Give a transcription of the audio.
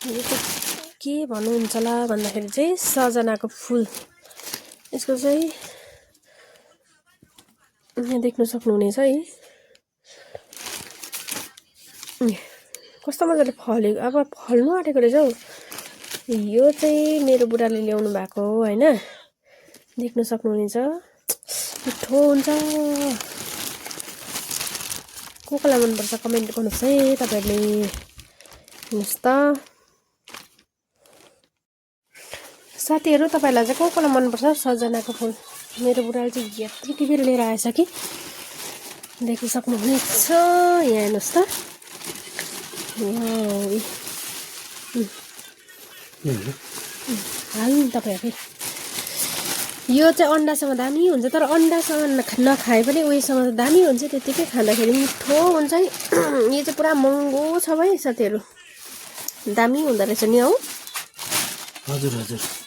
यो चाहिँ के भन्नुहुन्छ होला भन्दाखेरि चाहिँ सजनाको फुल। यसको चाहिँ यहाँ देख्न सक्नुहुनेछ है, कस्तो मजाले फल्यो। अब फल्नु आँटेको रहेछ हौ। यो चाहिँ मेरो बुढाले ल्याउनु भएको हो हैन, देख्न सक्नुहुनेछ। मिठो हुन्छ। कसलाई मनपर्छ कमेन्ट गर्नुहोस् है तपाईहरुले। हेर्नुहोस् त साथीहरु, तपाईलाई चाहिँ कसलाई मनपर्छ सजनाको फुल? मेरो बुढाले चाहिँ यत्रो टिपेर लिएर आएछ कि देख्न सक्नुहुनेछ। यहाँ हेर्नुहोस् त, हाल्नु तपाईहरु। यो चाहिँ अन्डासँग दामी हुन्छ, तर अन्डासँग नखाए पनि उयोसँग त दामी हुन्छ, त्यतिकै खाँदाखेरि मिठो हुन्छ है। यो चाहिँ पुरा महँगो छ भाइ साथीहरु, दामी हुँदो रहेछ नि हौ। हजुर हजुर।